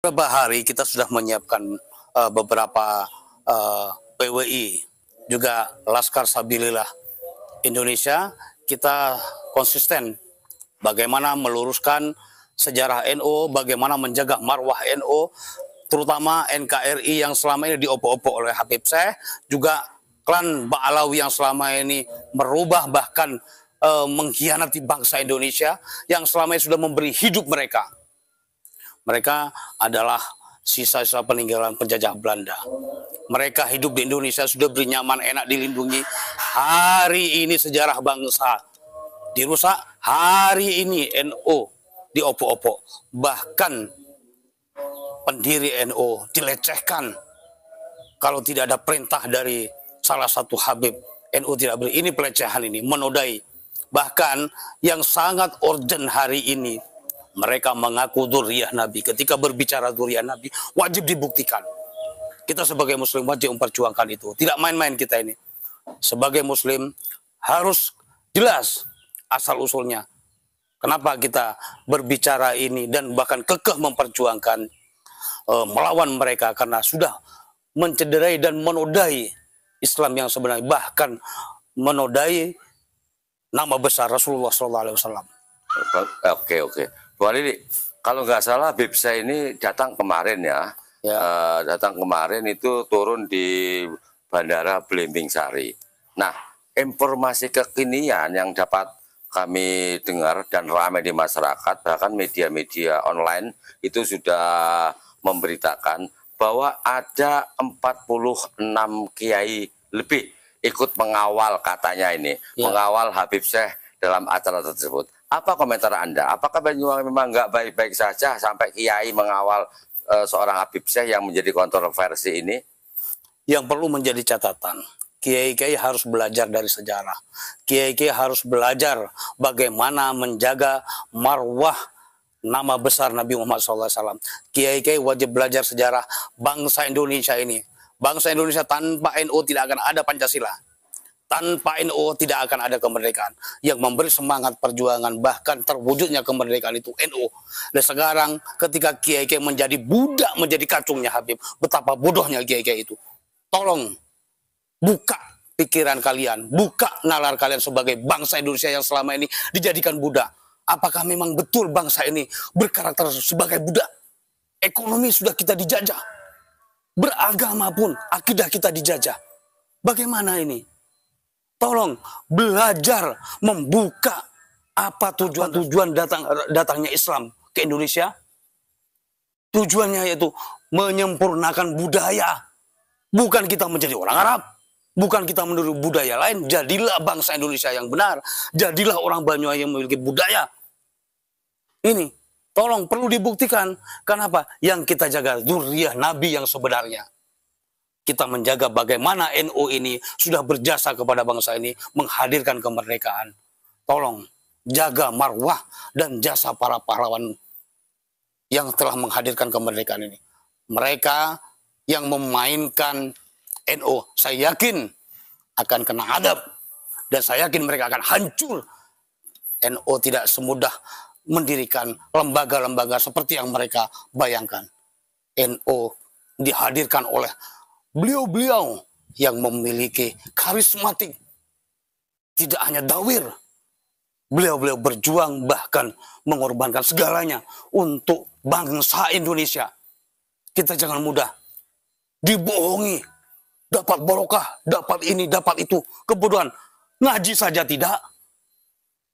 Beberapa hari kita sudah menyiapkan beberapa PWI, juga Laskar Sabilillah Indonesia. Kita konsisten bagaimana meluruskan sejarah NU, bagaimana menjaga marwah NU, terutama NKRI yang selama ini diopo-opo oleh Habib Syekh, juga klan Ba'alawi yang selama ini merubah bahkan mengkhianati bangsa Indonesia yang selama ini sudah memberi hidup mereka. Mereka adalah sisa-sisa peninggalan penjajah Belanda. Mereka hidup di Indonesia sudah bernyaman, enak, dilindungi. Hari ini sejarah bangsa dirusak. Hari ini NU diopo-opo. Bahkan pendiri NU dilecehkan. Kalau tidak ada perintah dari salah satu Habib, NU tidak boleh. Ini pelecehan, ini menodai. Bahkan yang sangat urgent hari ini, mereka mengaku dzurriyyah Nabi. Ketika berbicara dzurriyyah Nabi, wajib dibuktikan. Kita sebagai Muslim wajib memperjuangkan itu. Tidak main-main kita ini. Sebagai Muslim harus jelas asal-usulnya. Kenapa kita berbicara ini dan bahkan kekeh memperjuangkan melawan mereka, karena sudah mencederai dan menodai Islam yang sebenarnya, bahkan menodai nama besar Rasulullah SAW. Oke. Bu Lili, kalau nggak salah Habib Syekh ini datang kemarin ya. Datang kemarin itu turun di Bandara Belimbing Sari. Nah, informasi kekinian yang dapat kami dengar dan ramai di masyarakat, bahkan media-media online itu sudah memberitakan bahwa ada 46 kiai lebih ikut mengawal, katanya ini, mengawal Habib Syekh dalam acara tersebut. Apa komentar Anda? Apakah Banyuwangi memang nggak baik-baik saja sampai kiai mengawal seorang Habib Syekh yang menjadi kontroversi ini? Yang perlu menjadi catatan, kiai-kiai harus belajar dari sejarah. Kiai-kiai harus belajar bagaimana menjaga marwah nama besar Nabi Muhammad SAW. Kiai-kiai wajib belajar sejarah bangsa Indonesia ini. Bangsa Indonesia tanpa NU tidak akan ada Pancasila. Tanpa NU tidak akan ada kemerdekaan. Yang memberi semangat perjuangan bahkan terwujudnya kemerdekaan itu NU. Dan sekarang ketika kiai-kiai menjadi budak, menjadi kacungnya Habib, betapa bodohnya kiai-kiai itu. Tolong buka pikiran kalian, buka nalar kalian sebagai bangsa Indonesia yang selama ini dijadikan budak. Apakah memang betul bangsa ini berkarakter sebagai budak? Ekonomi sudah kita dijajah. Beragama pun akidah kita dijajah. Bagaimana ini? Tolong belajar membuka apa tujuan datangnya Islam ke Indonesia. Tujuannya yaitu menyempurnakan budaya. Bukan kita menjadi orang Arab. Bukan kita meniru budaya lain. Jadilah bangsa Indonesia yang benar. Jadilah orang Banyuwangi yang memiliki budaya. Ini tolong perlu dibuktikan. Kenapa? Yang kita jaga dzurriyyah Nabi yang sebenarnya. Kita menjaga bagaimana NU ini sudah berjasa kepada bangsa ini menghadirkan kemerdekaan. Tolong jaga marwah dan jasa para pahlawan yang telah menghadirkan kemerdekaan ini. Mereka yang memainkan NU, saya yakin akan kena adab. Dan saya yakin mereka akan hancur. NU tidak semudah mendirikan lembaga-lembaga seperti yang mereka bayangkan. NU dihadirkan oleh beliau-beliau yang memiliki karismatik. Tidak hanya dawir. Beliau-beliau berjuang bahkan mengorbankan segalanya untuk bangsa Indonesia. Kita jangan mudah dibohongi. Dapat barokah, dapat ini, dapat itu. Kebodohan. Ngaji saja tidak.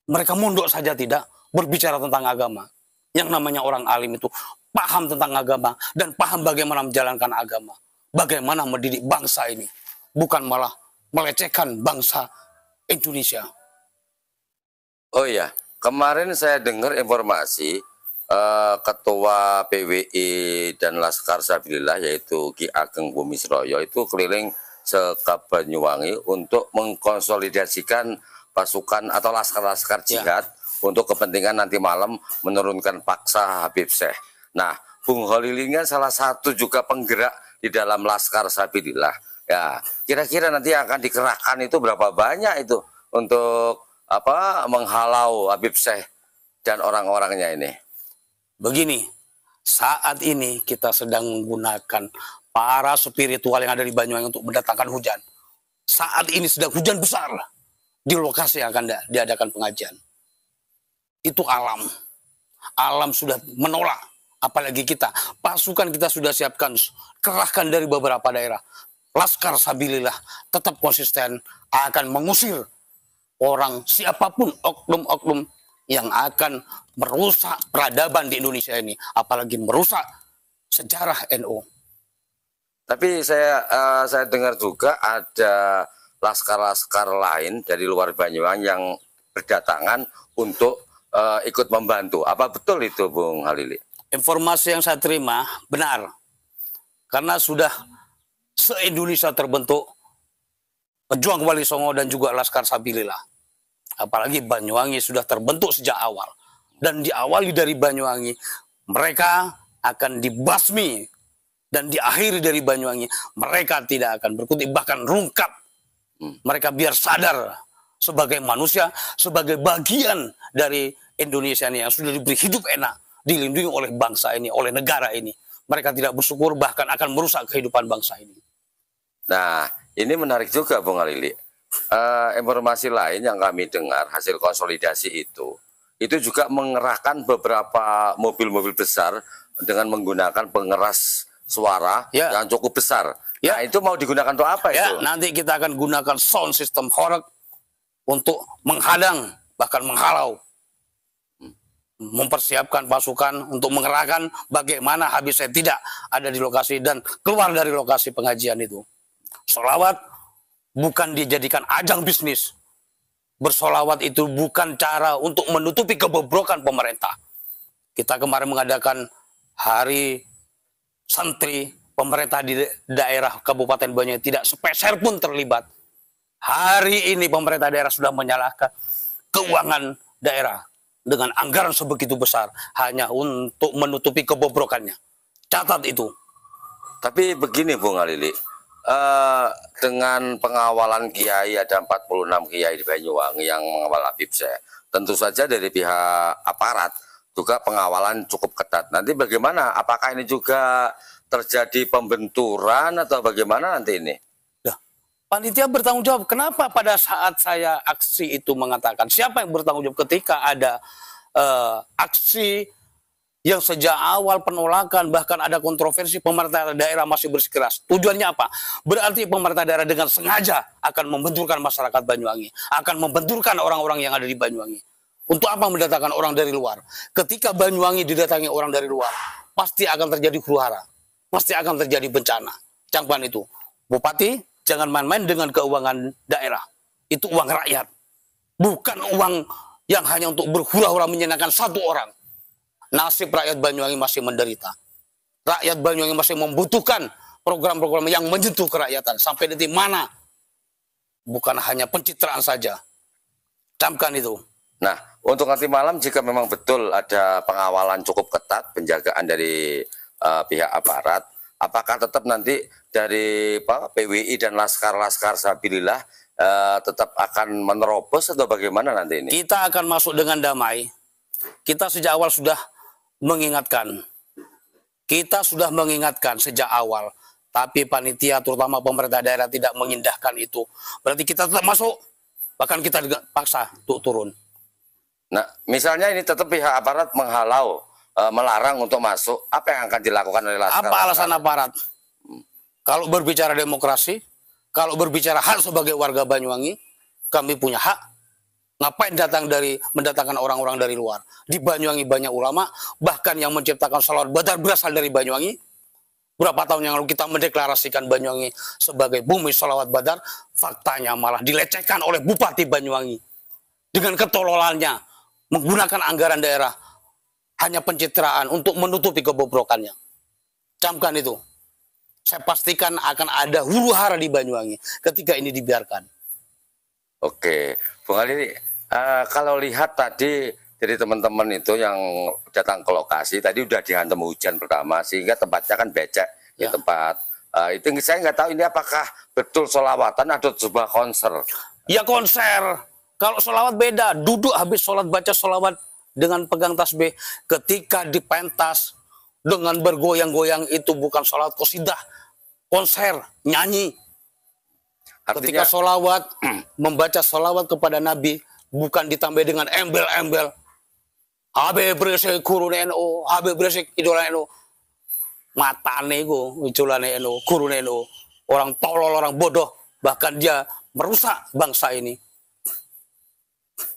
Mereka mondok saja tidak. Berbicara tentang agama. Yang namanya orang alim itu paham tentang agama dan paham bagaimana menjalankan agama. Bagaimana mendidik bangsa ini, bukan malah melecehkan bangsa Indonesia. Oh iya, kemarin saya dengar informasi Ketua PWI dan Laskar Sabilillah yaitu Ki Ageng Bumisroyo itu keliling se-Banyuwangi untuk mengkonsolidasikan pasukan atau laskar-laskar jihad untuk kepentingan nanti malam menurunkan paksa Habib Syekh. Nah, Bung Holil ini kan salah satu juga penggerak di dalam Laskar Sabilillah. Ya, kira-kira nanti akan dikerahkan itu berapa banyak itu untuk menghalau Habib Syekh dan orang-orangnya ini? Begini, Saat ini kita sedang menggunakan para spiritual yang ada di Banyuwangi untuk mendatangkan hujan. Saat ini sedang hujan besar di lokasi yang akan diadakan pengajian. Itu alam. Alam sudah menolak. Apalagi kita. Pasukan kita sudah siapkan. Kerahkan dari beberapa daerah. Laskar Sabilillah tetap konsisten akan mengusir orang siapapun, oknum-oknum yang akan merusak peradaban di Indonesia ini, apalagi merusak sejarah NU. Tapi saya dengar juga ada laskar-laskar lain dari luar Banyuwangi yang berdatangan untuk ikut membantu. Apa betul itu, Bung Halili? Informasi yang saya terima benar, karena sudah se-Indonesia terbentuk Pejuang Wali Songo dan juga Laskar Sabilillah. Apalagi Banyuwangi sudah terbentuk sejak awal. Dan diawali dari Banyuwangi, mereka akan dibasmi. Dan diakhiri dari Banyuwangi, mereka tidak akan berkutik, bahkan rungkap. Mereka biar sadar sebagai manusia, sebagai bagian dari Indonesia ini yang sudah diberi hidup enak, dilindungi oleh bangsa ini, oleh negara ini. Mereka tidak bersyukur, bahkan akan merusak kehidupan bangsa ini. Nah, ini menarik juga, Bung Halili. Informasi lain yang kami dengar hasil konsolidasi itu juga mengerahkan beberapa mobil-mobil besar dengan menggunakan pengeras suara yang cukup besar. Nah, itu mau digunakan untuk apa itu? Nanti kita akan gunakan sound system horeg untuk menghadang, bahkan menghalau. Mempersiapkan pasukan untuk mengerahkan bagaimana habis saya tidak ada di lokasi dan keluar dari lokasi pengajian itu. Sholawat bukan dijadikan ajang bisnis. Bersolawat itu bukan cara untuk menutupi kebobrokan pemerintah. Kita kemarin mengadakan hari santri, pemerintah di daerah Kabupaten Banyuwangi tidak sepeser pun terlibat. Hari ini pemerintah daerah sudah menyalahkan keuangan daerah dengan anggaran sebegitu besar hanya untuk menutupi kebobrokannya. Catat itu. Tapi begini, Bung Halili. Dengan pengawalan kiai, ada 46 kiai di Banyuwangi yang mengawal Habib Syekh. Tentu saja dari pihak aparat juga pengawalan cukup ketat. Nanti bagaimana? Apakah ini juga terjadi pembenturan atau bagaimana nanti ini? Panitia bertanggung jawab. Kenapa pada saat saya aksi itu mengatakan siapa yang bertanggung jawab ketika ada aksi yang sejak awal penolakan, bahkan ada kontroversi, pemerintah daerah masih bersikeras. Tujuannya apa? Berarti pemerintah daerah dengan sengaja akan membenturkan masyarakat Banyuwangi, akan membenturkan orang-orang yang ada di Banyuwangi. Untuk apa mendatangkan orang dari luar? Ketika Banyuwangi didatangi orang dari luar, pasti akan terjadi huru-hara, pasti akan terjadi bencana. Camkan itu. Bupati, jangan main-main dengan keuangan daerah. Itu uang rakyat. Bukan uang yang hanya untuk berhura-hura menyenangkan satu orang. Nasib rakyat Banyuwangi masih menderita. Rakyat Banyuwangi masih membutuhkan program-program yang menyentuh kerakyatan. Sampai detik mana? Bukan hanya pencitraan saja. Camkan itu. Nah, untuk nanti malam jika memang betul ada pengawalan cukup ketat, penjagaan dari pihak aparat, apakah tetap nanti dari PWI dan Laskar-Laskar Sabilillah tetap akan menerobos atau bagaimana nanti ini? Kita akan masuk dengan damai. Kita sejak awal sudah mengingatkan. Kita sudah mengingatkan sejak awal. Tapi panitia terutama pemerintah daerah tidak mengindahkan itu. Berarti kita tetap masuk. Bahkan kita paksa untuk turun. Nah, misalnya ini tetap pihak aparat menghalau, melarang untuk masuk. Apa yang akan dilakukan oleh Laskar? Apa alasan aparat? Kalau berbicara demokrasi, kalau berbicara hak sebagai warga Banyuwangi, kami punya hak. Ngapain mendatangkan orang-orang dari luar? Di Banyuwangi banyak ulama, bahkan yang menciptakan sholawat badar berasal dari Banyuwangi. Berapa tahun yang lalu kita mendeklarasikan Banyuwangi sebagai bumi sholawat badar, faktanya malah dilecehkan oleh Bupati Banyuwangi. Dengan ketololannya, menggunakan anggaran daerah, hanya pencitraan untuk menutupi kebobrokannya. Camkan itu. Saya pastikan akan ada huru-hara di Banyuwangi ketika ini dibiarkan. Oke, Bung Ali, kalau lihat tadi dari teman-teman itu yang datang ke lokasi, tadi udah dihantam hujan pertama, sehingga tempatnya kan becek di tempat. Itu saya nggak tahu ini apakah betul sholawatan atau sebuah konser. Ya konser. Kalau sholawat beda, duduk habis sholat baca sholawat dengan pegang tasbih. Ketika dipentas, dengan bergoyang-goyang itu bukan sholat qasidah, konser, nyanyi. Ketika Artinya, sholawat, membaca sholawat kepada Nabi, bukan ditambah dengan embel-embel. Habib Rizik gurune NU, Habib Rizik idola NU. Matane iku idolane NU, gurune NU. Orang tolol, orang bodoh, bahkan dia merusak bangsa ini.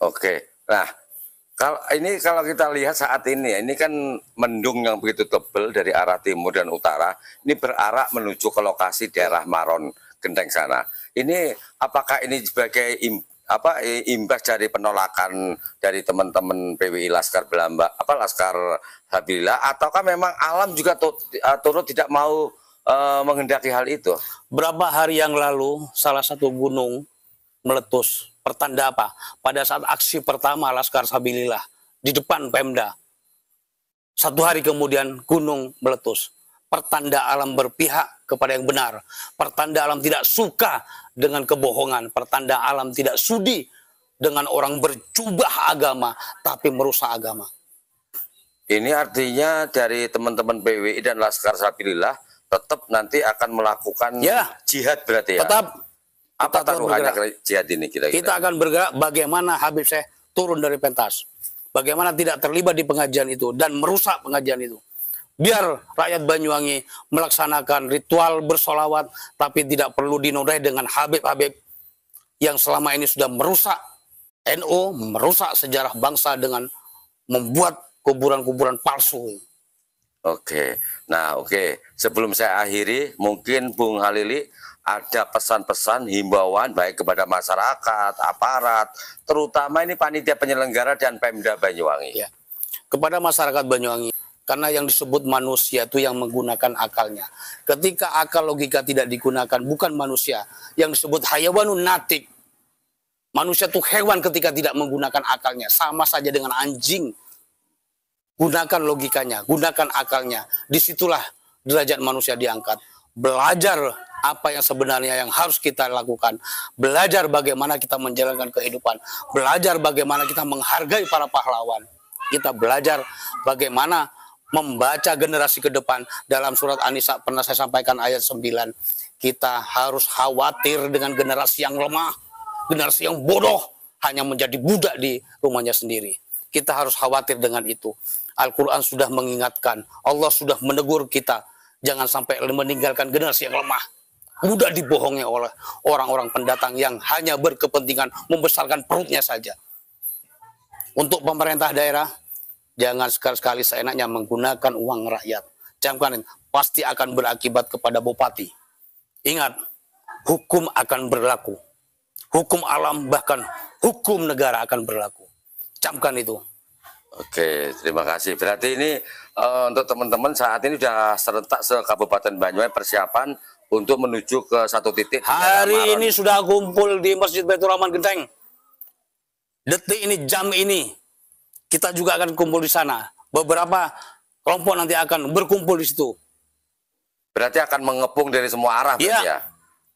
oke. Nah, kalau kita lihat saat ini ya, ini kan mendung yang begitu tebal dari arah timur dan utara, ini berarah menuju ke lokasi daerah Maron Genteng sana. Ini apakah ini sebagai imbas dari penolakan dari teman-teman PWI Laskar Belamba, Laskar Sabilillah, ataukah memang alam juga turut tidak mau menghendaki hal itu? Berapa hari yang lalu, salah satu gunung meletus. Pertanda apa? Pada saat aksi pertama Laskar Sabilillah di depan Pemda. Satu hari kemudian gunung meletus. Pertanda alam berpihak kepada yang benar. Pertanda alam tidak suka dengan kebohongan. Pertanda alam tidak sudi dengan orang berjubah agama tapi merusak agama. Ini artinya dari teman-teman PWI dan Laskar Sabilillah tetap nanti akan melakukan jihad berarti ya? Tetap. Apa taruhannya jihad ini kira-kira? Kita akan bergerak bagaimana Habib Syekh turun dari pentas. Bagaimana tidak terlibat di pengajian itu dan merusak pengajian itu. Biar rakyat Banyuwangi melaksanakan ritual bersolawat, tapi tidak perlu dinodai dengan Habib-Habib yang selama ini sudah merusak NU, merusak sejarah bangsa dengan membuat kuburan-kuburan palsu. Oke, nah sebelum saya akhiri, mungkin Bung Halili ada pesan-pesan himbauan baik kepada masyarakat, aparat, terutama ini panitia penyelenggara dan Pemda Banyuwangi. Ya. Kepada masyarakat Banyuwangi, karena yang disebut manusia itu yang menggunakan akalnya. Ketika akal logika tidak digunakan, bukan manusia. Yang disebut hayawanun natik. Manusia itu hewan ketika tidak menggunakan akalnya. Sama saja dengan anjing. Gunakan logikanya, gunakan akalnya. Disitulah derajat manusia diangkat. Belajar apa yang sebenarnya yang harus kita lakukan. Belajar bagaimana kita menjalankan kehidupan. Belajar bagaimana kita menghargai para pahlawan. Kita belajar bagaimana membaca generasi ke depan. Dalam surat An-Nisa pernah saya sampaikan ayat 9. Kita harus khawatir dengan generasi yang lemah. Generasi yang bodoh. Hanya menjadi budak di rumahnya sendiri. Kita harus khawatir dengan itu. Al-Quran sudah mengingatkan. Allah sudah menegur kita. Jangan sampai meninggalkan generasi yang lemah. Mudah dibohongi oleh orang-orang pendatang yang hanya berkepentingan membesarkan perutnya saja. Untuk pemerintah daerah, jangan sekali-sekali seenaknya menggunakan uang rakyat. Camkan, pasti akan berakibat kepada bupati. Ingat, hukum akan berlaku. Hukum alam bahkan hukum negara akan berlaku. Camkan itu. Oke, terima kasih. Berarti ini untuk teman-teman saat ini sudah serentak se-Kabupaten Banyuwangi persiapan untuk menuju ke satu titik. Hari ini sudah kumpul di Masjid Baitur Rahman Genteng. Detik ini, jam ini, kita juga akan kumpul di sana. Beberapa kelompok nanti akan berkumpul di situ. Berarti akan mengepung dari semua arah, ya?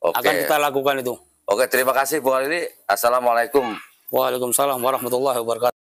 Oke. Akan kita lakukan itu. Oke, terima kasih Bu Halili. Assalamualaikum. Waalaikumsalam warahmatullahi wabarakatuh.